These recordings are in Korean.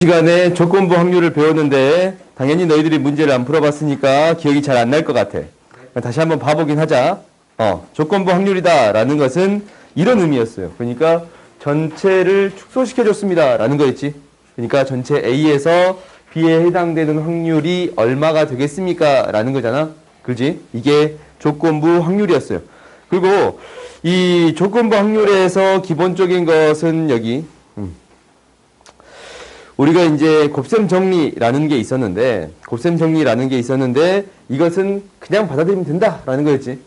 시간에 조건부 확률을 배웠는데 당연히 너희들이 문제를 안 풀어봤으니까 기억이 잘 안 날 것 같아. 다시 한번 봐보긴 하자. 조건부 확률이다 라는 것은 이런 의미였어요. 그러니까 전체를 축소시켜줬습니다 라는 거였지. 그러니까 전체 A에서 B에 해당되는 확률이 얼마가 되겠습니까? 라는 거잖아. 그렇지? 이게 조건부 확률이었어요. 그리고 이 조건부 확률에서 기본적인 것은 여기 우리가 이제 곱셈 정리라는 게 있었는데 이것은 그냥 받아들이면 된다라는 거였지.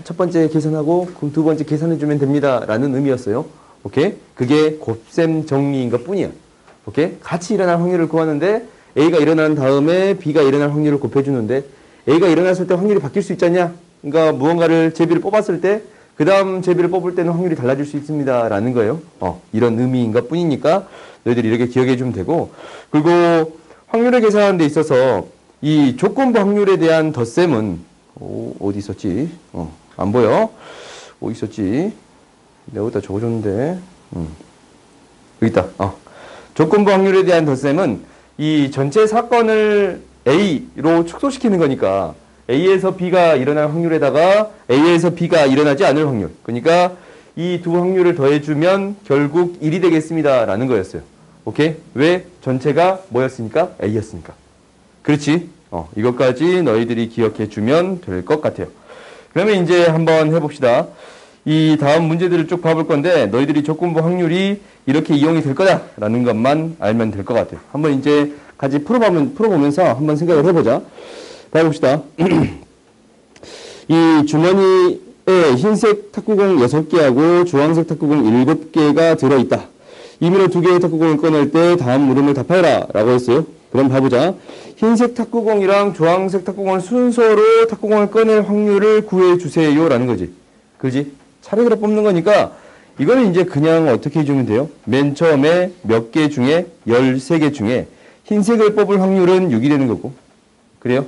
첫 번째 계산하고 그럼 두 번째 계산해주면 됩니다라는 의미였어요. 오케이? 그게 곱셈 정리인 것 뿐이야. 오케이? 같이 일어날 확률을 구하는데 A가 일어난 다음에 B가 일어날 확률을 곱해주는데 A가 일어났을 때 확률이 바뀔 수 있잖냐? 그러니까 무언가를 제비를 뽑았을 때 그 다음 제비를 뽑을 때는 확률이 달라질 수 있습니다 라는 거예요. 이런 의미인 것 뿐이니까 너희들이 이렇게 기억해 주면 되고, 그리고 확률을 계산하는 데 있어서 이 조건부 확률에 대한 덧셈은 어디 있었지? 안 보여? 어디 있었지? 내가 여기다 적어줬는데 여기 있다. 조건부 확률에 대한 덧셈은 이 전체 사건을 A로 축소시키는 거니까 A에서 B가 일어날 확률에다가 A에서 B가 일어나지 않을 확률, 그러니까 이 두 확률을 더해주면 결국 1이 되겠습니다 라는 거였어요. 오케이? 왜? 전체가 뭐였으니까? A였으니까. 그렇지? 이것까지 너희들이 기억해 주면 될 것 같아요. 그러면 이제 한번 해봅시다. 이 다음 문제들을 쭉 봐볼 건데 너희들이 조건부 확률이 이렇게 이용이 될 거다 라는 것만 알면 될 것 같아요. 한번 이제 같이 풀어보면서 한번 생각을 해보자. 봐봅시다. 이 주머니에 흰색 탁구공 6개하고 주황색 탁구공 7개가 들어있다. 임의로 2개의 탁구공을 꺼낼 때 다음 물음을 답하여라 라고 했어요. 그럼 봐보자. 흰색 탁구공이랑 주황색 탁구공을 순서로 탁구공을 꺼낼 확률을 구해주세요 라는 거지. 그지? 차례대로 뽑는 거니까 이거는 이제 그냥 어떻게 해주면 돼요? 맨 처음에 몇 개 중에 13개 중에 흰색을 뽑을 확률은 6이 되는 거고. 그래요?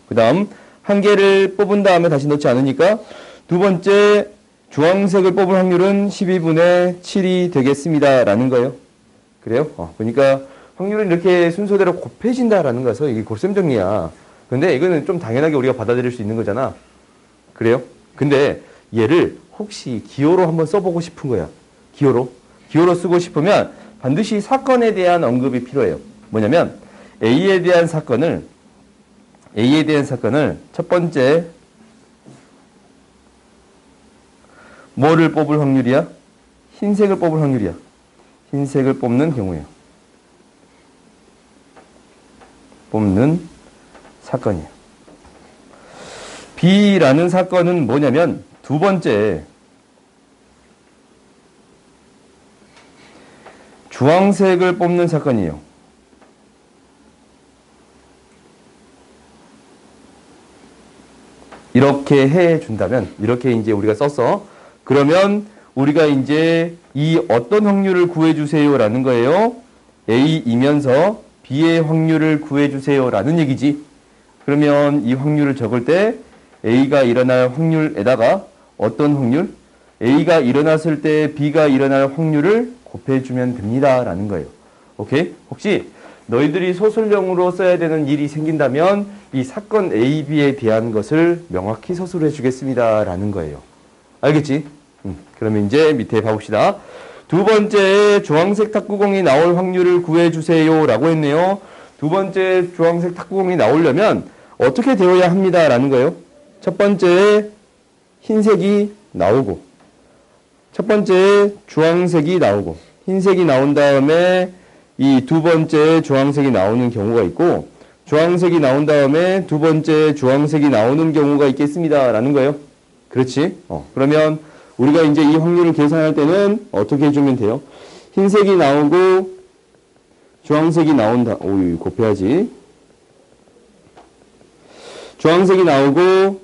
그 다음 한 개를 뽑은 다음에 다시 넣지 않으니까 두 번째 주황색을 뽑을 확률은 12분의 7이 되겠습니다 라는 거예요. 그래요? 그러니까 확률은 이렇게 순서대로 곱해진다라는 거라서 이게 곱셈 정리야. 근데 이거는 좀 당연하게 우리가 받아들일 수 있는 거잖아. 그래요? 근데 얘를 혹시 기호로 한번 써보고 싶은 거야. 기호로 쓰고 싶으면 반드시 사건에 대한 언급이 필요해요. 뭐냐면 A에 대한 사건을 첫 번째 뭐를 뽑을 확률이야? 흰색을 뽑을 확률이야. 흰색을 뽑는 경우에요. 뽑는 사건이에요. B라는 사건은 뭐냐면 두 번째 주황색을 뽑는 사건이에요. 이렇게 해준다면, 이렇게 이제 우리가 썼어. 그러면 우리가 이제 이 어떤 확률을 구해주세요 라는 거예요. A이면서 B의 확률을 구해주세요 라는 얘기지. 그러면 이 확률을 적을 때 A가 일어날 확률에다가 어떤 확률? A가 일어났을 때 B가 일어날 확률을 곱해주면 됩니다 라는 거예요. 오케이? 혹시 너희들이 소설형으로 써야 되는 일이 생긴다면 이 사건 A, B에 대한 것을 명확히 서술해 주겠습니다 라는 거예요. 알겠지? 그러면 이제 밑에 봐봅시다. 두 번째 주황색 탁구공이 나올 확률을 구해주세요 라고 했네요. 두 번째 주황색 탁구공이 나오려면 어떻게 되어야 합니다 라는 거예요. 첫 번째 흰색이 나오고, 첫 번째 주황색이 나오고, 흰색이 나온 다음에 이 두 번째 주황색이 나오는 경우가 있고, 주황색이 나온 다음에 두 번째 주황색이 나오는 경우가 있겠습니다 라는 거예요. 그렇지? 그러면 우리가 이제 이 확률을 계산할 때는 어떻게 해주면 돼요? 흰색이 나오고 주황색이 나온다. 곱해야지. 주황색이 나오고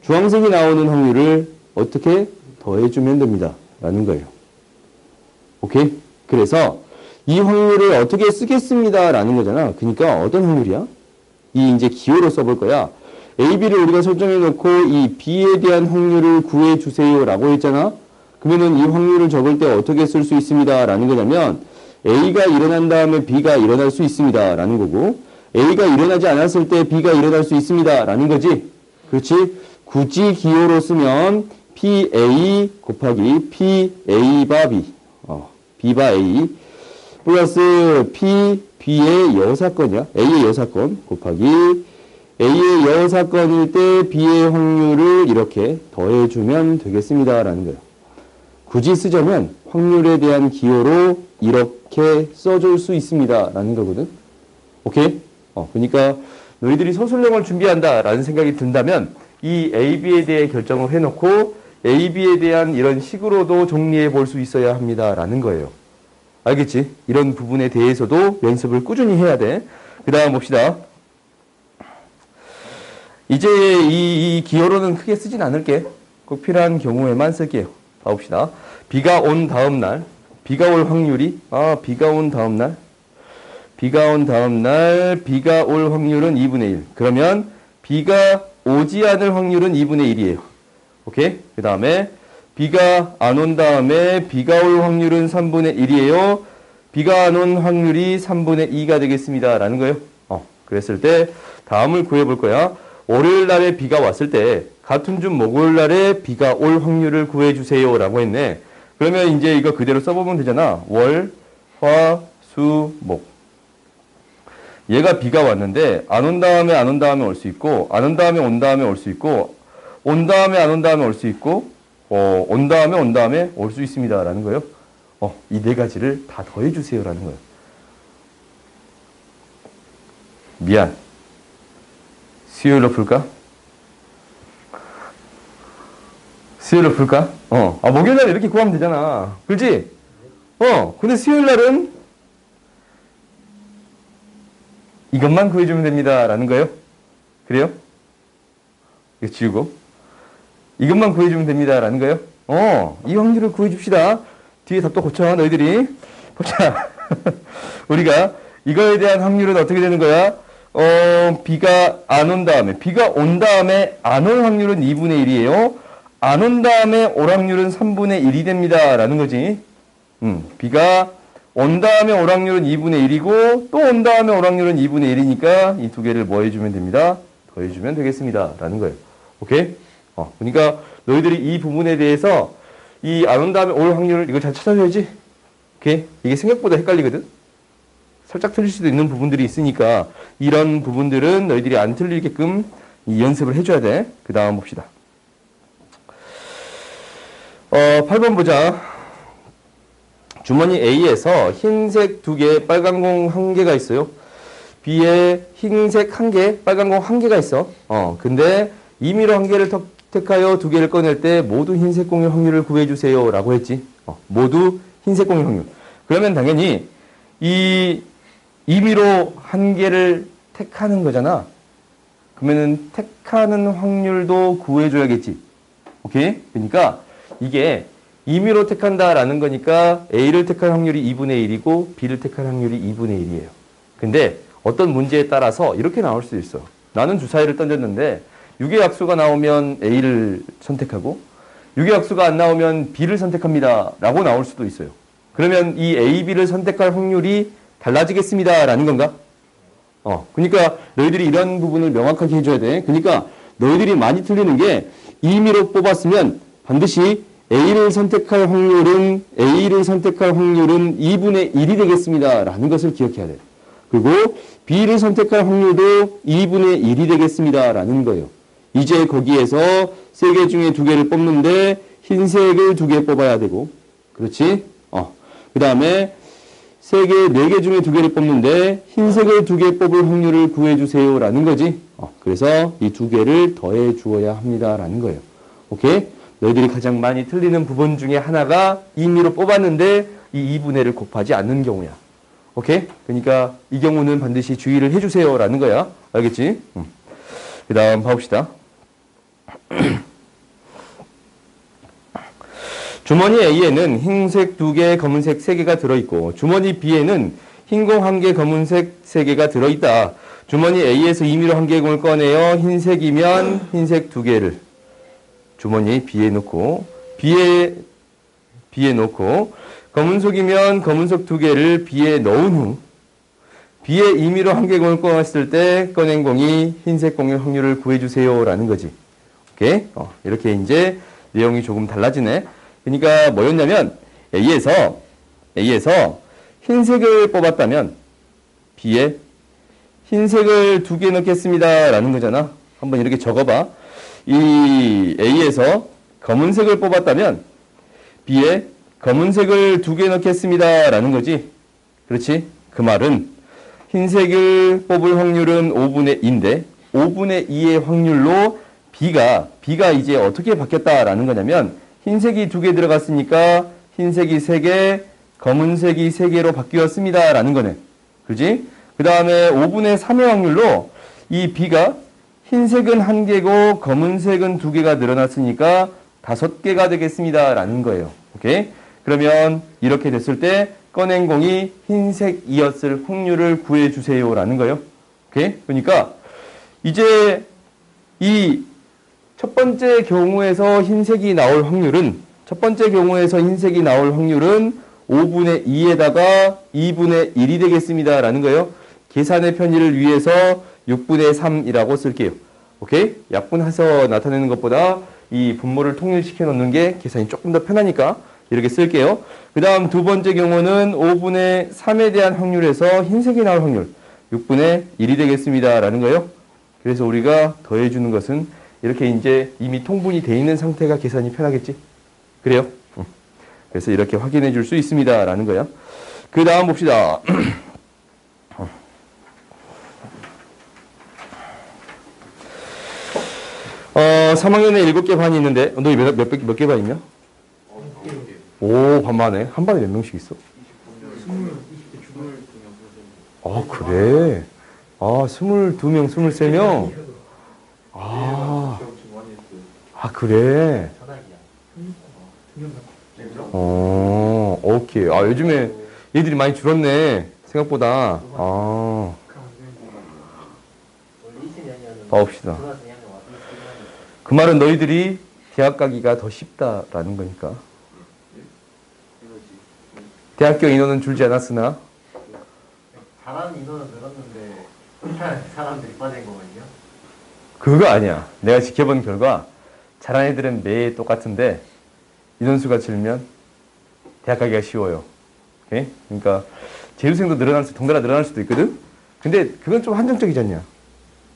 주황색이 나오는 확률을 어떻게 더해주면 됩니다 라는 거예요. 오케이? 그래서 이 확률을 어떻게 쓰겠습니다 라는 거잖아. 그러니까 어떤 확률이야? 이 이제 기호로 써볼 거야. A, B를 우리가 설정해 놓고 이 B에 대한 확률을 구해 주세요 라고 했잖아. 그러면은 이 확률을 적을 때 어떻게 쓸 수 있습니다 라는 거냐면 A가 일어난 다음에 B가 일어날 수 있습니다. 라는 거고, A가 일어나지 않았을 때 B가 일어날 수 있습니다. 라는 거지. 그렇지? 굳이 기호로 쓰면 PA 곱하기 PA 바 B, B 바 A, 플러스 P, B의 여사건이야. A의 여사건 곱하기 A의 여사건일 때 B의 확률을 이렇게 더해주면 되겠습니다. 라는 거예요. 굳이 쓰자면 확률에 대한 기호로 이렇게 써줄 수 있습니다. 라는 거거든. 오케이? 그러니까 너희들이 서술형을 준비한다 라는 생각이 든다면 이 A, B에 대해 결정을 해놓고 A, B에 대한 이런 식으로도 정리해 볼 수 있어야 합니다. 라는 거예요. 알겠지? 이런 부분에 대해서도 연습을 꾸준히 해야 돼. 그 다음 봅시다. 이제 이 기호로는 크게 쓰진 않을게. 꼭 필요한 경우에만 쓸게요. 봐봅시다. 비가 온 다음 날, 비가 올 확률이, 비가 온 다음 날, 비가 올 확률은 2분의 1. 그러면 비가 오지 않을 확률은 2분의 1이에요. 오케이? 그 다음에 비가 안 온 다음에 비가 올 확률은 3분의 1이에요. 비가 안 온 확률이 3분의 2가 되겠습니다. 라는 거예요. 그랬을 때 다음을 구해볼 거야. 월요일 날에 비가 왔을 때 같은 주 목요일 날에 비가 올 확률을 구해주세요. 라고 했네. 그러면 이제 이거 그대로 써보면 되잖아. 월, 화, 수, 목. 얘가 비가 왔는데 안 온 다음에 올 수 있고, 안 온 다음에 온 다음에 올 수 있고, 온 다음에 안 온 다음에 올 수 있고, 온 다음에 올 수 있습니다. 라는 거예요. 이 네 가지를 다 더해주세요. 라는 거예요. 미안. 수요일로 풀까? 수요일로 풀까? 목요일 날 이렇게 구하면 되잖아. 그렇지? 근데 수요일 날은 이것만 구해주면 됩니다. 라는 거예요. 그래요? 이거 지우고. 이것만 구해주면 됩니다. 라는 거예요. 이 확률을 구해줍시다. 뒤에 답도 고쳐, 너희들이. 보자. 우리가 이거에 대한 확률은 어떻게 되는 거야? 비가 안 온 다음에, 비가 온 다음에 안 올 확률은 2분의 1이에요. 안 온 다음에 올 확률은 3분의 1이 됩니다. 라는 거지. 비가 온 다음에 올 확률은 2분의 1이고, 또 온 다음에 올 확률은 2분의 1이니까 이 두 개를 뭐 해주면 됩니다? 더해주면 되겠습니다. 라는 거예요. 오케이? 그러니까 너희들이 이 부분에 대해서 이 안 온 다음에 올 확률을 이거 잘 찾아줘야지. 오케이? 이게 생각보다 헷갈리거든? 살짝 틀릴 수도 있는 부분들이 있으니까 이런 부분들은 너희들이 안 틀리게끔 이 연습을 해줘야 돼. 그 다음 봅시다. 8번 보자. 주머니 A에서 흰색 2개, 빨간 공 1개가 있어요. B에 흰색 1개, 빨간 공 1개가 있어. 근데 임의로 1개를 택하여 2개를 꺼낼 때 모두 흰색 공의 확률을 구해주세요. 라고 했지. 모두 흰색 공의 확률. 그러면 당연히 이 임의로 1개를 택하는 거잖아. 그러면은 택하는 확률도 구해줘야겠지. 오케이? 그러니까 이게 임의로 택한다라는 거니까 A를 택할 확률이 2분의 1이고 B를 택할 확률이 2분의 1이에요. 근데 어떤 문제에 따라서 이렇게 나올 수도 있어. 나는 주사위를 던졌는데 6의 약수가 나오면 A를 선택하고 6의 약수가 안 나오면 B를 선택합니다. 라고 나올 수도 있어요. 그러면 이 A, B를 선택할 확률이 달라지겠습니다. 라는 건가? 그러니까 너희들이 이런 부분을 명확하게 해줘야 돼. 그러니까 너희들이 많이 틀리는 게 임의로 뽑았으면 반드시 A를 선택할 확률은 2분의 1이 되겠습니다. 라는 것을 기억해야 돼. 그리고 B를 선택할 확률도 2분의 1이 되겠습니다. 라는 거예요. 이제 거기에서 3개 중에 2개를 뽑는데 흰색을 2개 뽑아야 되고, 그렇지? 그 다음에 3개, 4개 중에 2개를 뽑는데 흰색을 2개 뽑을 확률을 구해주세요. 라는 거지. 그래서 이 2개를 더해 주어야 합니다. 라는 거예요. 오케이? 너희들이 가장 많이 틀리는 부분 중에 하나가 임의로 뽑았는데 이 2분의 1을 곱하지 않는 경우야. 오케이? 그러니까 이 경우는 반드시 주의를 해주세요. 라는 거야. 알겠지? 그 다음 봐봅시다. 주머니 A에는 흰색 2개, 검은색 3개가 들어있고 주머니 B에는 흰공 1개, 검은색 3개가 들어있다. 주머니 A에서 임의로 1개의 공을 꺼내어 흰색이면 흰색 2개를 주머니 B에 놓고 B에 놓고 검은속이면 검은속 2개를 B에 넣은 후 B의 임의로 한 개 공을 꺼냈을 때 꺼낸 공이 흰색 공의 확률을 구해주세요 라는 거지. 오케이? 이렇게 이제 내용이 조금 달라지네. 그러니까 뭐였냐면 A에서 흰색을 뽑았다면 B에 흰색을 2개 넣겠습니다 라는 거잖아. 한번 이렇게 적어봐. 이 A에서 검은색을 뽑았다면 B에 검은색을 2개 넣겠습니다 라는 거지. 그렇지? 그 말은 흰색을 뽑을 확률은 5분의 2인데 5분의 2의 확률로 B가 이제 어떻게 바뀌었다라는 거냐면 흰색이 2개 들어갔으니까 흰색이 3개, 검은색이 3개로 바뀌었습니다 라는 거네. 그지? 그 다음에 5분의 3의 확률로 이 B가 흰색은 1개고 검은색은 2개가 늘어났으니까 5개가 되겠습니다 라는 거예요. 오케이? 그러면 이렇게 됐을 때 꺼낸 공이 흰색이었을 확률을 구해주세요 라는 거예요. 오케이? 그러니까 이제 이 첫 번째 경우에서 흰색이 나올 확률은 5분의 2에다가 2분의 1이 되겠습니다 라는 거예요. 계산의 편의를 위해서 6분의 3이라고 쓸게요. 오케이? 약분해서 나타내는 것보다 이 분모를 통일시켜 놓는 게 계산이 조금 더 편하니까 이렇게 쓸게요. 그 다음 두 번째 경우는 5분의 3에 대한 확률에서 흰색이 나올 확률 6분의 1이 되겠습니다 라는 거예요. 그래서 우리가 더해주는 것은 이렇게 이제 이미 통분이 돼 있는 상태가 계산이 편하겠지? 그래요? 그래서 이렇게 확인해 줄 수 있습니다 라는 거야. 그 다음 봅시다. 3학년에 7개 반이 있는데 너 몇 개 반 있냐? 오, 반만에. 한 반에 몇 명씩 있어? 20, 그래? 22명, 23명? 그래? 오케이. 요즘에 얘들이 많이 줄었네. 생각보다. 봐봅시다. 그 말은 너희들이 대학 가기가 더 쉽다라는 거니까. 대학교 인원은 줄지 않았으나 잘하는 인원은 늘었는데 사람들이 빠진 거거든요. 그거 아니야. 내가 지켜본 결과 잘하는 애들은 매일 똑같은데 인원수가 줄면 대학 가기가 쉬워요. 오케이? 그러니까 재수생도 덩달아 늘어날 수도 있거든. 근데 그건 좀 한정적이지 않냐?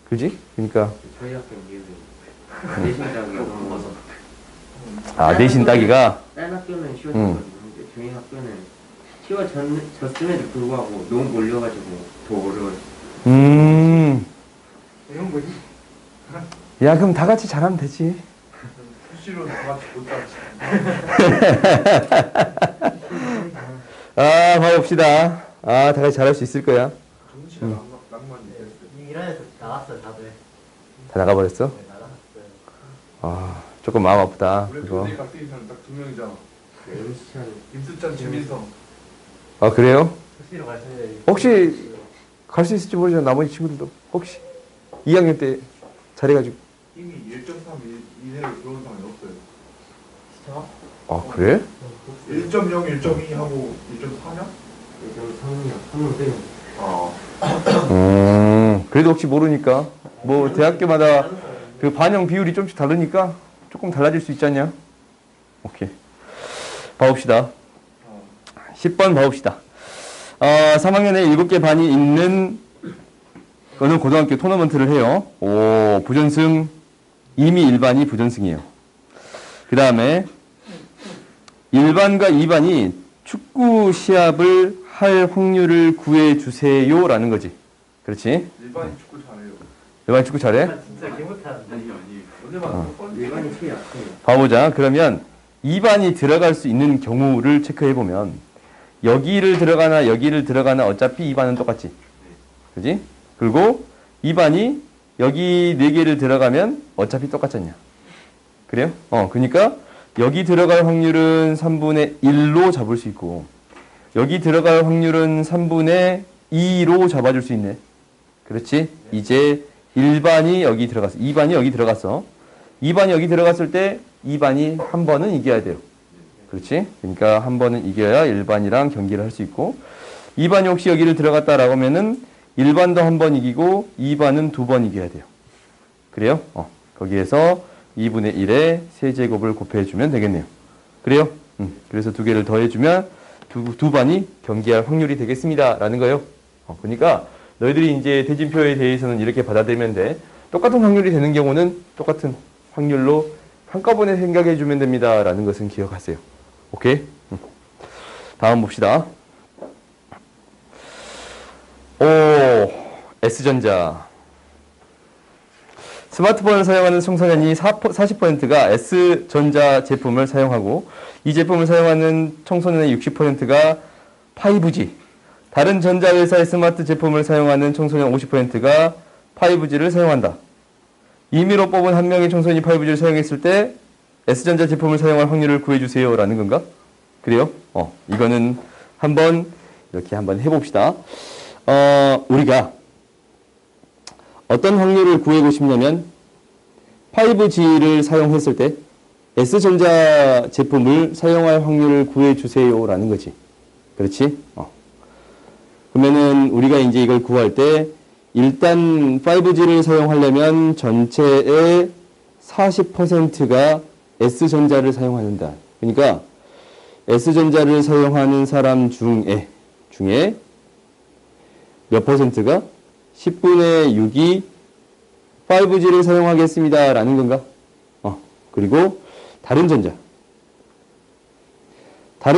그지? 그러니까 저희 학교는 내신 따기가 너무 많아서. 내신 따기가 다른 학교는 쉬웠거든요. 근데 저희 학교는 쉬워졌음에도 불구하고 너무 몰려가지고 더 어려워요. 이런 거지? 야, 그럼 다 같이 잘하면 되지. 수시로 다 같이 못 따라치. 봐봅시다. 다 같이 잘할 수 있을 거야. 정치가 낭만이 됐어요. 이 일환에서 나왔어요, 다들. 다 나가버렸어? 네, 나갔어요. 조금 마음 아프다. 우리 그거. 교내 같은 사람 딱 2명이잖아. 임시찬 임수찬, 최민성. 그래요? 수시로 가시는데 혹시 갈 수 있을지 모르지만 나머지 친구들도 혹시 2학년 때 잘해가지고. 이미 1.3 이내로 들어온 사람이 없어요. 진짜? 그래? 1.0, 1.2 하고 1.4냐? 3년 빼면. 그래도 혹시 모르니까 뭐 대학교마다 그 반영 비율이 좀씩 다르니까 조금 달라질 수 있지 않냐? 오케이. 봐봅시다. 10번 봐봅시다. 3학년에 7개 반이 있는 어느 고등학교 토너먼트를 해요. 부전승, 이미 1반이 부전승이에요. 그 다음에 1반과 2반이 축구 시합을 할 확률을 구해주세요 라는 거지. 그렇지? 일반인 축구 잘해요. 일반이 축구 잘해? 진짜 개못하는데. 아니. 언제만 일반이 최 약해요. 봐보자. 그러면 2반이 들어갈 수 있는 경우를 체크해보면 여기를 들어가나 어차피 2반은 똑같지. 그지? 그리고 2반이 여기 4개를 들어가면 어차피 똑같지 않냐. 그래요? 그러니까 여기 들어갈 확률은 3분의 1로 잡을 수 있고 여기 들어갈 확률은 3분의 2로 잡아줄 수 있네. 그렇지? 이제 1반이 여기 들어갔어. 2반이 여기 들어갔어. 2반이 여기 들어갔을 때 2반이 한 번은 이겨야 돼요. 그렇지? 그러니까 한 번은 이겨야 1반이랑 경기를 할 수 있고 2반이 혹시 여기를 들어갔다라고 하면은 1반도 한 번 이기고 2반은 2번 이겨야 돼요. 그래요? 거기에서 2분의 1에 세제곱을 곱해주면 되겠네요. 그래요? 그래서 두 개를 더해주면 두 반이 경기할 확률이 되겠습니다. 라는 거예요. 그러니까 너희들이 이제 대진표에 대해서는 이렇게 받아들이면 돼. 똑같은 확률이 되는 경우는 똑같은 확률로 한꺼번에 생각해 주면 됩니다. 라는 것은 기억하세요. 오케이? 다음 봅시다. S전자. 스마트폰을 사용하는 청소년이 40%가 S전자 제품을 사용하고 이 제품을 사용하는 청소년의 60%가 5G. 다른 전자회사의 스마트 제품을 사용하는 청소년 50%가 5G를 사용한다. 임의로 뽑은 한 명의 청소년이 5G를 사용했을 때 S전자 제품을 사용할 확률을 구해주세요. 라는 건가? 그래요? 이거는 한번 이렇게 한번 해봅시다. 우리가 어떤 확률을 구하고 싶냐면 5G를 사용했을 때 S전자 제품을 사용할 확률을 구해주세요. 라는 거지. 그렇지? 그러면은 우리가 이제 이걸 구할 때 일단 5G를 사용하려면 전체의 40%가 S전자를 사용한다. 그러니까 S전자를 사용하는 사람 중에 몇 퍼센트가 10분의 6이 5G를 사용하겠습니다. 라는 건가? 그리고 다른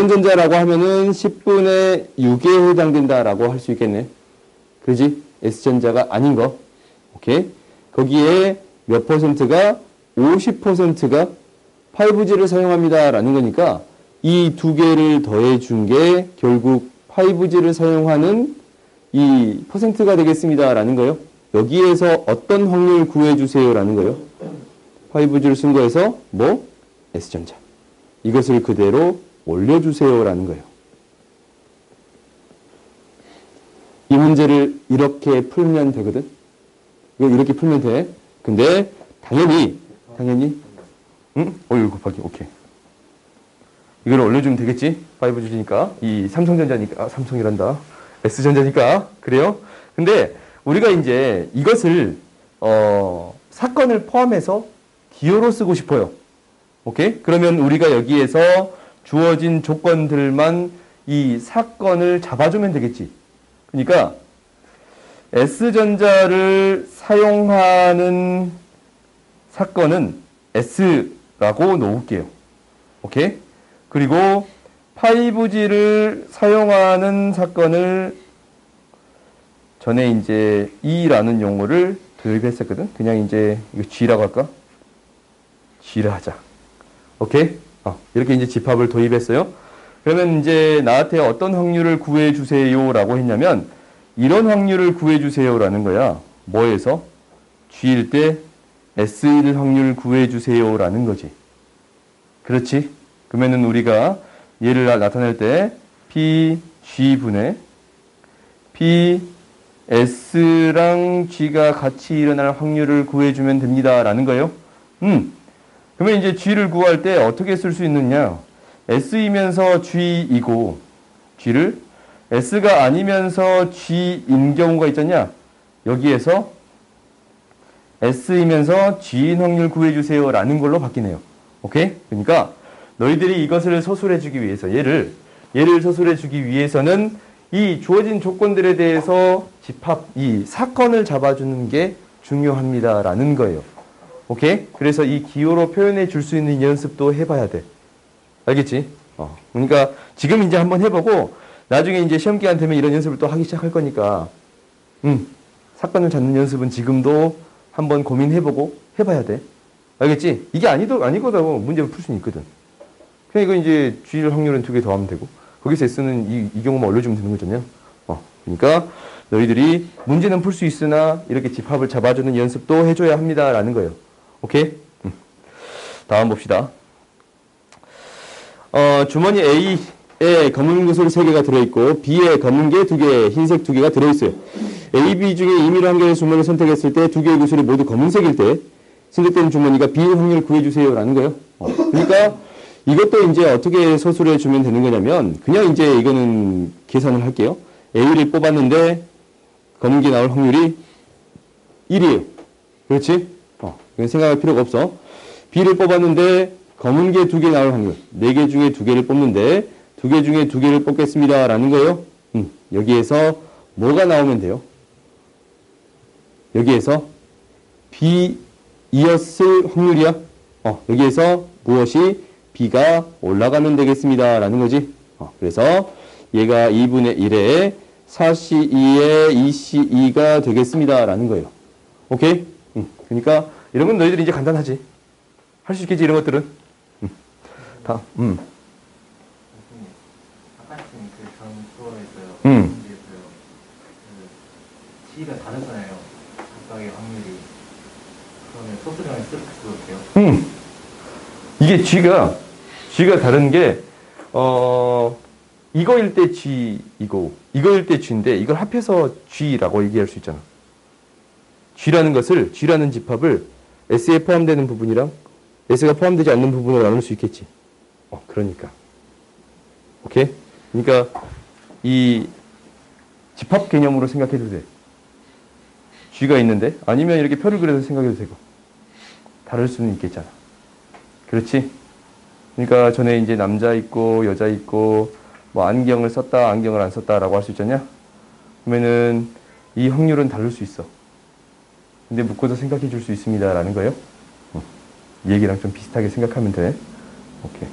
전자라고 하면은 10분의 6에 해당된다라고 할 수 있겠네. 그러지? S전자가 아닌 거. 오케이? 거기에 몇 퍼센트가 50%가 5G를 사용합니다. 라는 거니까 이 두 개를 더해 준 게 결국 5G를 사용하는 이 퍼센트가 되겠습니다. 라는 거예요. 여기에서 어떤 확률 구해주세요. 라는 거예요. 5G를 쓴 거에서 뭐? S전자. 이것을 그대로 올려주세요. 라는 거예요. 이 문제를 이렇게 풀면 되거든. 이거 이렇게 풀면 돼. 근데 당연히 응? 이거 곱하기 오케이. 이걸 올려주면 되겠지? 5G니까 이 삼성전자니까 삼성이란다. S전자니까 그래요? 근데 우리가 이제 이것을 사건을 포함해서 기호로 쓰고 싶어요. 오케이? 그러면 우리가 여기에서 주어진 조건들만 이 사건을 잡아주면 되겠지. 그러니까 S전자를 사용하는 사건은 S라고 놓을게요. 오케이? 그리고 5G를 사용하는 사건을 전에 이제 E라는 용어를 도입했었거든. 그냥 이제 이거 G라고 할까? G라 하자. 오케이? 이렇게 이제 집합을 도입했어요. 그러면 이제 나한테 어떤 확률을 구해주세요 라고 했냐면 이런 확률을 구해주세요 라는 거야. 뭐에서? G일 때 S일 확률 구해주세요 라는 거지. 그렇지? 그러면은 우리가 얘를 나타낼 때 PG분의 PS랑 G가 같이 일어날 확률을 구해주면 됩니다 라는 거예요. 그러면 이제 G를 구할 때 어떻게 쓸 수 있느냐? S이면서 G이고 G를 S가 아니면서 G인 경우가 있잖냐? 여기에서 S이면서 G인 확률 구해주세요 라는 걸로 바뀌네요. 오케이? 그러니까 너희들이 이것을 서술해주기 위해서 얘를 서술해주기 위해서는 이 주어진 조건들에 대해서 집합, 이 사건을 잡아주는 게 중요합니다 라는 거예요. 오케이? 그래서 이 기호로 표현해 줄 수 있는 연습도 해봐야 돼. 알겠지? 그러니까 지금 이제 한번 해보고 나중에 이제 시험 기간 되면 이런 연습을 또 하기 시작할 거니까 사건을 잡는 연습은 지금도 한번 고민해보고 해봐야 돼. 알겠지? 이게 아니거든 문제를 풀 수는 있거든. 그냥 이거 이제 G일 확률은 2개 더하면 되고 거기서 S는 이 경우만 올려주면 되는 거잖아요. 그러니까 너희들이 문제는 풀 수 있으나 이렇게 집합을 잡아주는 연습도 해줘야 합니다 라는 거예요. 오케이? 다음 봅시다. 주머니 A에 검은 구슬 3개가 들어있고 B에 검은 게 2개, 흰색 2개가 들어있어요. A, B 중에 임의로 한 개의 주머니를 선택했을 때 2개의 구슬이 모두 검은색일 때 선택된 주머니가 B의 확률을 구해주세요 라는 거예요. 그러니까 이것도 이제 어떻게 서술해 주면 되는 거냐면, 그냥 이제 이거는 계산을 할게요. A를 뽑았는데, 검은 게 나올 확률이 1이에요. 그렇지? 이건 생각할 필요가 없어. B를 뽑았는데, 검은 게 2개 나올 확률. 4개 중에 2개를 뽑는데, 2개 중에 2개를 뽑겠습니다. 라는 거예요. 여기에서 뭐가 나오면 돼요? 여기에서 B이었을 확률이야. 여기에서 무엇이 B가 올라가면 되겠습니다. 라는 거지. 그래서 얘가 2분의 1에 4C2에 2C2가 되겠습니다. 라는 거예요. 오케이? 그러니까 이런 건 너희들이 이제 간단하지. 할 수 있겠지, 이런 것들은. 다음. 아까 그전 수업에서요. 음. 문제에서요. G가 다르잖아요. 각각의 확률이. 그러면 소수점에 쓸 수 없게요. 이게 G가 다른 게, 이거일 때 G이고, 이거일 때 G인데, 이걸 합해서 G라고 얘기할 수 있잖아. G라는 집합을 S에 포함되는 부분이랑 S가 포함되지 않는 부분으로 나눌 수 있겠지. 그러니까. 오케이? 그러니까, 이 집합 개념으로 생각해도 돼. G가 있는데, 아니면 이렇게 표를 그려서 생각해도 되고, 다를 수는 있겠잖아. 그렇지? 그러니까 전에 이제 남자 있고 여자 있고 뭐 안경을 썼다 안경을 안 썼다라고 할 수 있잖냐? 그러면은 이 확률은 다를 수 있어. 근데 묶어서 생각해 줄 수 있습니다라는 거예요. 이 얘기랑 좀 비슷하게 생각하면 돼. 오케이.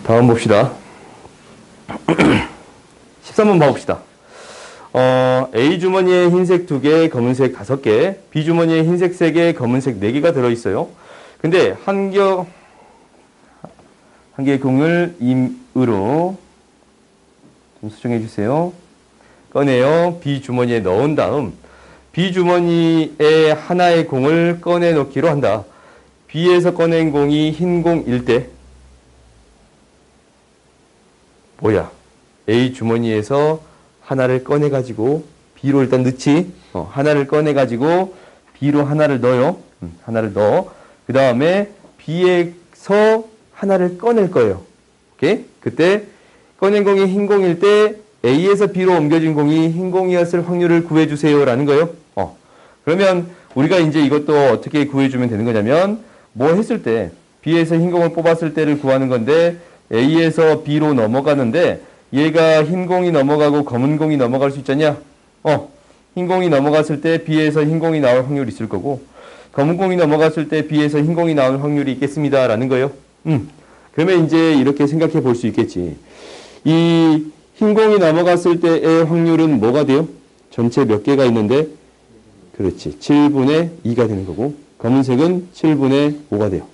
다음 봅시다. 13번 봐봅시다. A 주머니에 흰색 2개, 검은색 5개, B 주머니에 흰색 3개, 검은색 4개가 들어있어요. 근데 한 개의 공을 임으로 좀 수정해 주세요. 꺼내요. B 주머니에 넣은 다음 B 주머니에 하나의 공을 꺼내 놓기로 한다. B에서 꺼낸 공이 흰 공일 때 뭐야? A 주머니에서 하나를 꺼내 가지고 B로 일단 넣지. 하나를 꺼내 가지고 B로 하나를 넣어요. 하나를 넣어. 그 다음에 B에서 하나를 꺼낼 거예요. 오케이? 그때 꺼낸 공이 흰 공일 때 A에서 B로 옮겨진 공이 흰 공이었을 확률을 구해주세요. 라는 거예요. 그러면 우리가 이제 이것도 어떻게 구해주면 되는 거냐면 뭐 했을 때 B에서 흰 공을 뽑았을 때를 구하는 건데 A에서 B로 넘어가는데 얘가 흰 공이 넘어가고 검은 공이 넘어갈 수 있잖냐? 흰 공이 넘어갔을 때 B에서 흰 공이 나올 확률이 있을 거고 검은 공이 넘어갔을 때 B에서 흰 공이 나올 확률이 있겠습니다. 라는 거예요. 그러면 이제 이렇게 생각해 볼 수 있겠지. 이 흰 공이 넘어갔을 때의 확률은 뭐가 돼요? 전체 몇 개가 있는데? 그렇지. 7분의 2가 되는 거고 검은색은 7분의 5가 돼요.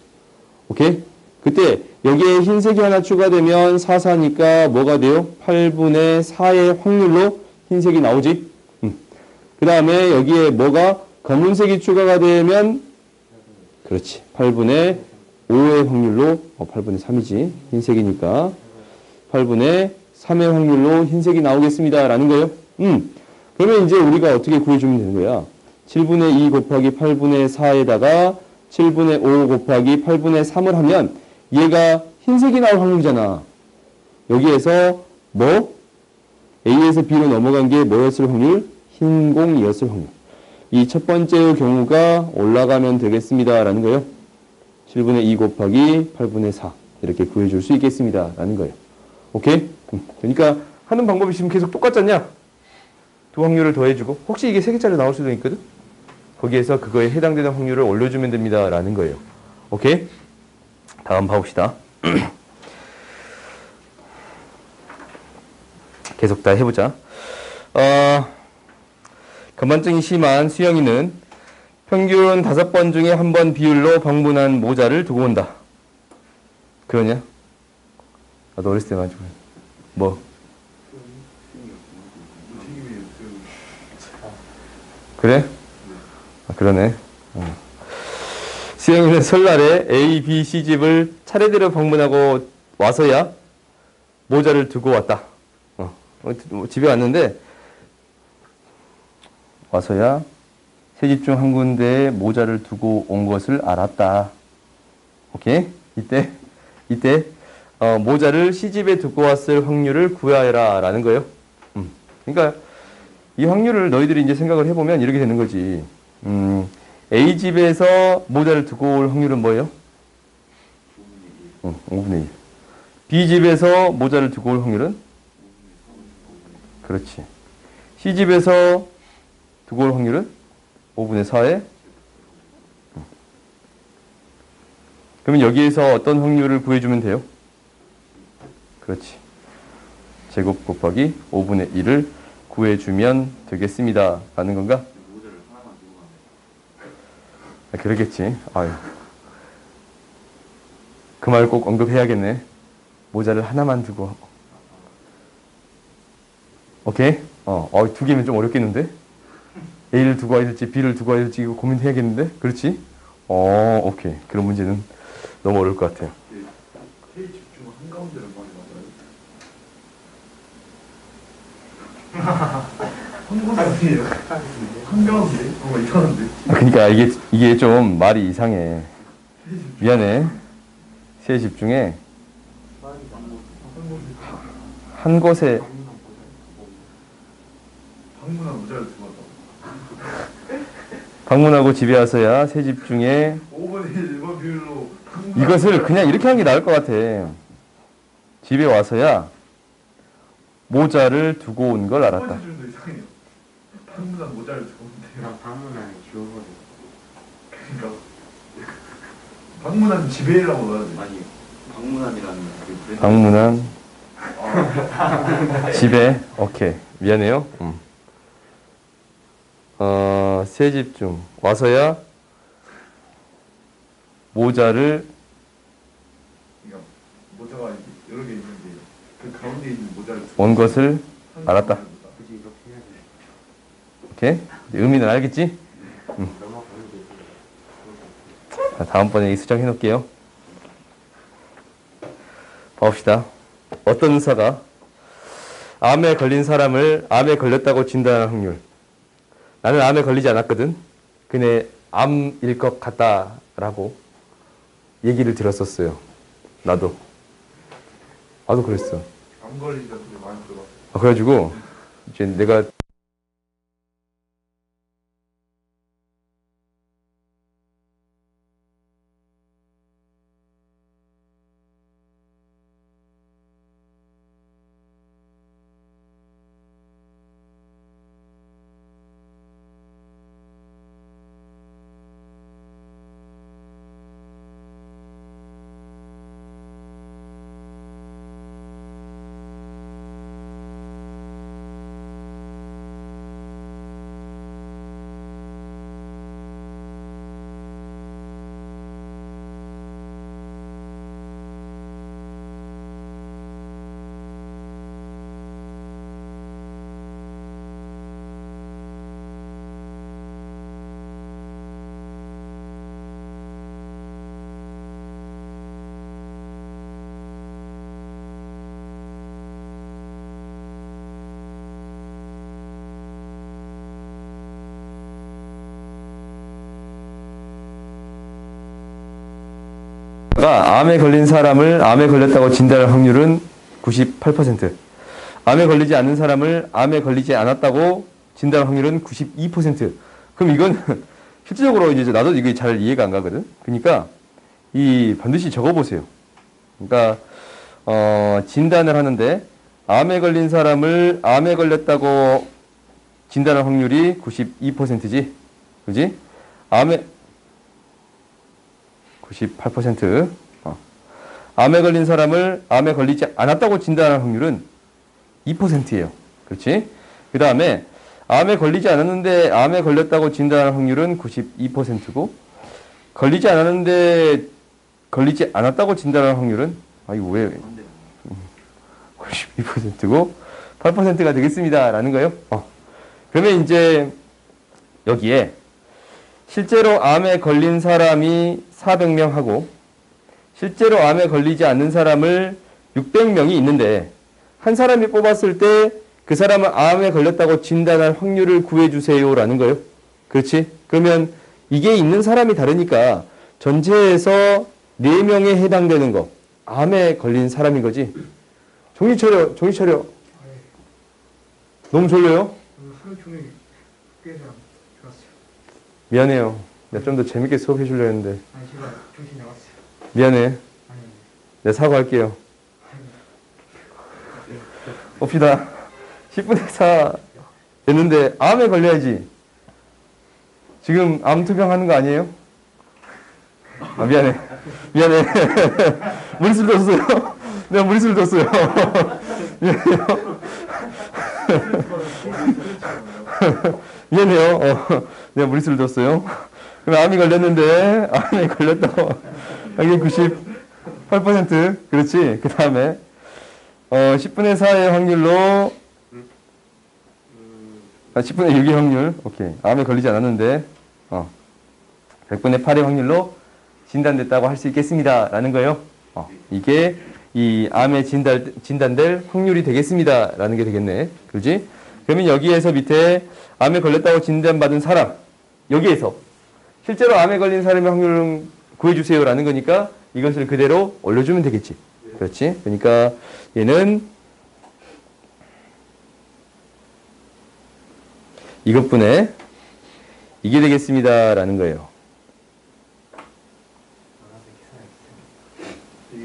오케이? 그때 여기에 흰색이 하나 추가되면 4, 4니까 뭐가 돼요? 8분의 4의 확률로 흰색이 나오지? 그 다음에 여기에 뭐가 검은색이 추가가 되면 그렇지. 8분의 5의 확률로 8분의 3이지. 흰색이니까 8분의 3의 확률로 흰색이 나오겠습니다. 라는 거예요. 그러면 이제 우리가 어떻게 구해주면 되는 거야? 7분의 2 곱하기 8분의 4에다가 7분의 5 곱하기 8분의 3을 하면 얘가 흰색이 나올 확률이잖아. 여기에서 뭐? A에서 B로 넘어간 게 뭐였을 확률? 흰 공이었을 확률. 이 첫 번째의 경우가 올라가면 되겠습니다. 라는 거예요. 7분의 2 곱하기 8분의 4. 이렇게 구해줄 수 있겠습니다. 라는 거예요. 오케이? 그러니까 하는 방법이 지금 계속 똑같잖냐? 두 확률을 더해주고 혹시 이게 3개짜리 나올 수도 있거든? 거기에서 그거에 해당되는 확률을 올려주면 됩니다. 라는 거예요. 오케이? 다음 봐봅시다. 계속 다 해보자. 건반증이 심한 수영이는 평균 5번 중에 1번 비율로 방문한 모자를 두고 온다. 그러냐? 나도 어렸을 때 가지고 뭐? 그래? 그러네. 수영이는 설날에 A, B, C 집을 차례대로 방문하고 와서야 모자를 두고 왔다. 집에 왔는데 와서야 세 집 중 한 군데에 모자를 두고 온 것을 알았다. 오케이? 이때 모자를 시집에 두고 왔을 확률을 구하여라 라는 거예요. 그러니까 이 확률을 너희들이 이제 생각을 해보면 이렇게 되는 거지. A집에서 모자를 두고 올 확률은 뭐예요? 5분의 1. B집에서 모자를 두고 올 확률은? 그렇지. C집에서 두고 올 확률은? 5분의 4에? 그러면 여기에서 어떤 확률을 구해주면 돼요? 그렇지. 제곱 곱하기 5분의 1을 구해주면 되겠습니다. 라는 건가? 그러겠지. 아유. 그 말 꼭 언급해야겠네. 모자를 하나만 두고. 오케이? 두 개면 좀 어렵겠는데? A를 두고 와야 될지 B를 두고 와야 될지 이거 고민해야겠는데? 그렇지? 오케이. 그런 문제는 너무 어려울 것 같아요. K 집중 한가운데를 많이 맞아요. 한가운데예요. 한가운데? 이상한데? 그러니까 이게 좀 말이 이상해. 미안해. 세 집중에 한 곳에 방문한 모자를 두고 왔다고. 방문하고 집에 와서야 세 집중에 5분의 1 일반 비율로 이것을 그냥 이렇게 하는 게 나을 것 같아. 집에 와서야 모자를 두고 온 걸 알았다. 번째 줄도 이상해요. 방문한 모자를 두고 온대요. 나 방문 안에 지워버려. 그러니까 방문한 집에라고 넣어야지. 아니 방문한이라는 그 방문한 집에 오케이 미안해요. 세 집중 와서야 모자를 그러니까 모자가 여러 개 있는데 그 가운데 있는 모자를 두고 온 것을 알았다. 굳이 이렇게 해야 돼. 오케이 의미는 알겠지? 넘어가는 게 자, 다음번에 이 수정해 놓을게요. 봅시다. 어떤 의사가 암에 걸린 사람을 암에 걸렸다고 진단한 확률. 나는 암에 걸리지 않았거든. 근데 암일 것 같다라고 얘기를 들었었어요. 나도 그랬어. 안 걸리니까 되게 많이 들어봤어요. 그래가지고 이제 내가 암에 걸린 사람을 암에 걸렸다고 진단할 확률은 98%. 암에 걸리지 않는 사람을 암에 걸리지 않았다고 진단할 확률은 92%. 그럼 이건 실질적으로 이제 나도 이게 잘 이해가 안 가거든. 그러니까 이 반드시 적어 보세요. 그러니까 진단을 하는데 암에 걸린 사람을 암에 걸렸다고 진단할 확률이 92%지. 그지? 암에 98%. 암에 걸린 사람을 암에 걸리지 않았다고 진단할 확률은 2%예요. 그렇지? 그 다음에 암에 걸리지 않았는데 암에 걸렸다고 진단할 확률은 92%고 걸리지 않았는데 걸리지 않았다고 진단할 확률은 이거 왜 92%고 8%가 되겠습니다. 라는 거예요. 그러면 이제 여기에 실제로 암에 걸린 사람이 400명 하고 실제로 암에 걸리지 않는 사람을 600명이 있는데 한 사람이 뽑았을 때 그 사람은 암에 걸렸다고 진단할 확률을 구해주세요 라는 거예요. 그렇지? 그러면 이게 있는 사람이 다르니까 전체에서 4명에 해당되는 거. 암에 걸린 사람인 거지. 정신 차려, 정신 차려. 너무 졸려요? 하루 종일 꽤나 좋았어요. 미안해요. 내가 좀 더 재밌게 수업해 주려 했는데. 아니 제가 정신 나갔어요. 미안해. 아니 내가 사과할게요. 봅시다. 10분의 4 됐는데 암에 걸려야지. 지금 암 투병하는 거 아니에요? 아, 미안해. 미안해. 무리수를 뒀어요. 내가 무리수를 뒀어요. 미안해요. 미안해요. 내가 무리수를 뒀어요. 그럼 암이 걸렸는데, 암에 걸렸다고. 이게 98%. 그렇지. 그 다음에, 10분의 4의 확률로, 10분의 6의 확률. 오케이. 암에 걸리지 않았는데, 100분의 8의 확률로 진단됐다고 할 수 있겠습니다. 라는 거예요. 이게 이 암에 진단될 확률이 되겠습니다. 라는 게 되겠네. 그렇지? 그러면 여기에서 밑에 암에 걸렸다고 진단받은 사람, 여기에서 실제로 암에 걸린 사람의 확률을 구해주세요. 라는 거니까 이것을 그대로 올려주면 되겠지. 그렇지? 그러니까 얘는 이것분에 이게 되겠습니다. 라는 거예요.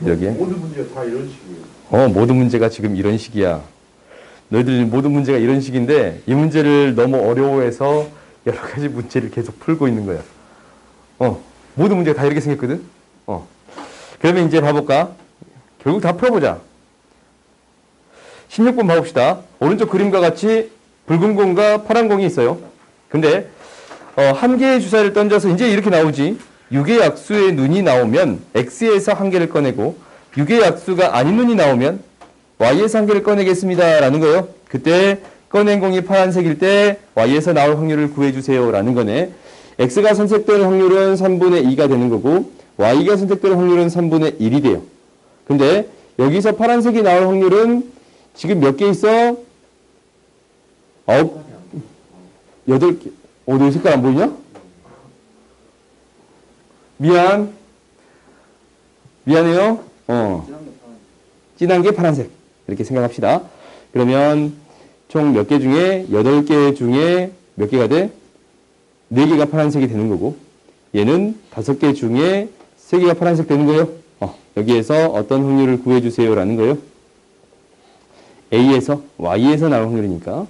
여기에? 모든 문제가 다 이런 식이에요. 모든 문제가 지금 이런 식이야. 너희들 모든 문제가 이런 식인데 이 문제를 너무 어려워해서 여러 가지 문제를 계속 풀고 있는 거야. 모든 문제가 다 이렇게 생겼거든. 그러면 이제 봐볼까? 결국 다 풀어보자. 16번 봐봅시다. 오른쪽 그림과 같이 붉은 공과 파란 공이 있어요. 근데 한 개의 주사를 던져서 이제 이렇게 나오지. 6의 약수의 눈이 나오면 X에서 한 개를 꺼내고 6의 약수가 아닌 눈이 나오면 Y에서 한 개를 꺼내겠습니다. 라는 거예요. 그때 꺼낸 공이 파란색일 때 Y에서 나올 확률을 구해주세요. 라는 거네. X가 선택될 확률은 3분의 2가 되는 거고 Y가 선택될 확률은 3분의 1이 돼요. 근데 여기서 파란색이 나올 확률은 지금 몇 개 있어? 8개. 너 색깔 안 보이냐? 미안해요. 진한 게 파란색. 이렇게 생각합시다. 그러면 총 몇 개 중에 8개 중에 몇 개가 돼? 4개가 파란색이 되는 거고 얘는 5개 중에 3개가 파란색 되는 거예요. 여기에서 어떤 확률을 구해주세요. 라는 거예요. A에서 Y에서 나올 확률이니까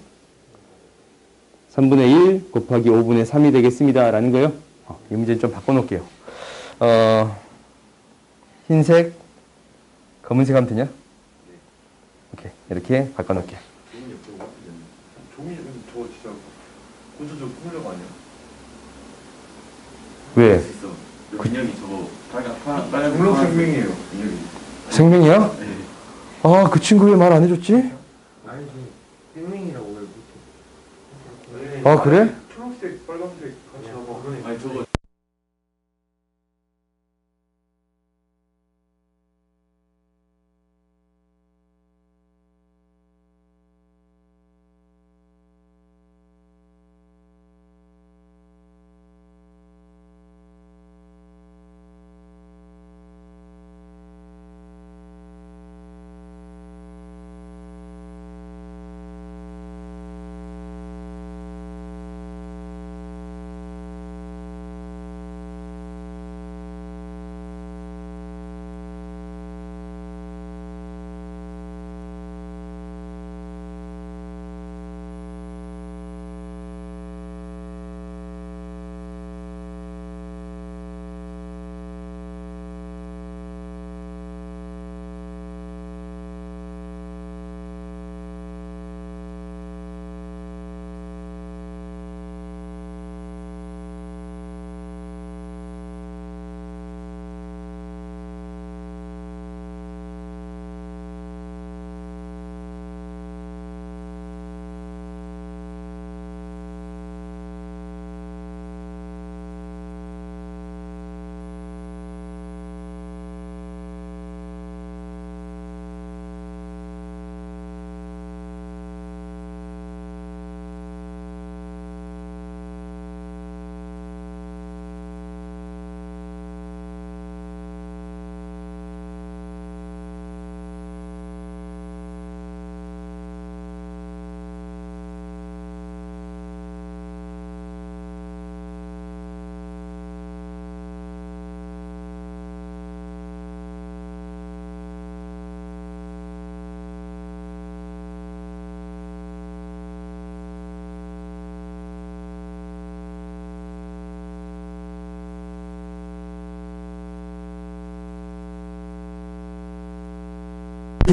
3분의 1 곱하기 5분의 3이 되겠습니다. 라는 거예요. 이 문제는 좀 바꿔놓을게요. 흰색, 검은색 하면 되냐? 오케이. 이렇게 바꿔놓을게요. 종이 저 진짜 구조적 폭력 아니야? 왜? 민혁이 저거 빨간 폭력 생명이에요. 민혁이. 생명이야? 네. 그 친구 왜 말 안 해줬지? 아니지. 생명이라고 왜 못해? 그래? 초록색, 빨간색 같이 하고. 아니 저거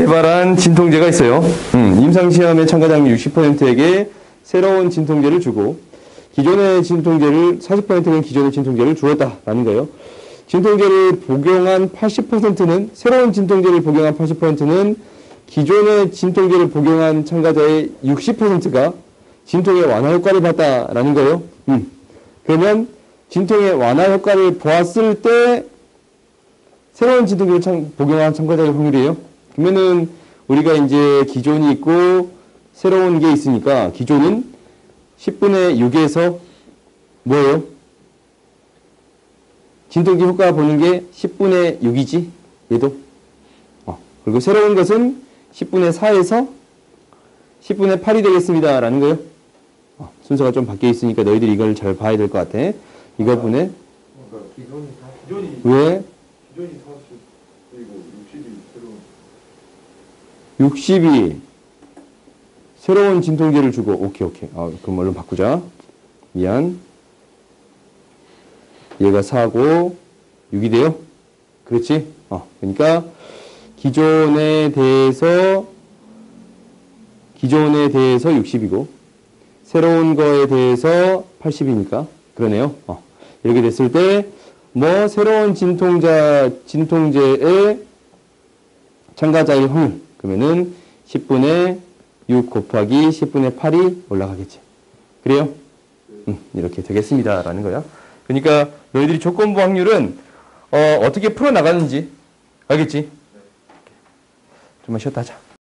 개발한 진통제가 있어요. 임상시험에 참가자 확률 60%에게 새로운 진통제를 주고 기존의 진통제를 40%는 기존의 진통제를 주었다라는 거예요. 진통제를 복용한 80%는 새로운 진통제를 복용한 80%는 기존의 진통제를 복용한 참가자의 60%가 진통의 완화 효과를 봤다라는 거예요. 그러면 진통의 완화 효과를 보았을 때 새로운 진통제를 복용한 참가자의 확률이에요. 그러면은 우리가 이제 기존이 있고 새로운 게 있으니까 기존은 10분의 6에서 뭐예요? 진통제 효과 보는 게 10분의 6이지? 얘도. 그리고 새로운 것은 10분의 4에서 10분의 8이 되겠습니다. 라는 거예요. 순서가 좀 바뀌어 있으니까 너희들이 이걸 잘 봐야 될 것 같아. 이것분에. 기존이 왜? 기존이 40 그리고 60이 새로운 60이 새로운 진통제를 주고, 오케이. 그럼 얼른 바꾸자. 미안. 얘가 4고 6이 돼요? 그렇지? 그러니까 기존에 대해서 60이고 새로운 거에 대해서 80이니까 그러네요. 이렇게 됐을 때 뭐 새로운 진통제의 참가자의 확률 그러면은 10분의 6 곱하기 10분의 8이 올라가겠지. 그래요? 이렇게 되겠습니다. 라는 거야. 그러니까 너희들이 조건부 확률은 어떻게 풀어나가는지 알겠지? 좀만 쉬었다 하자.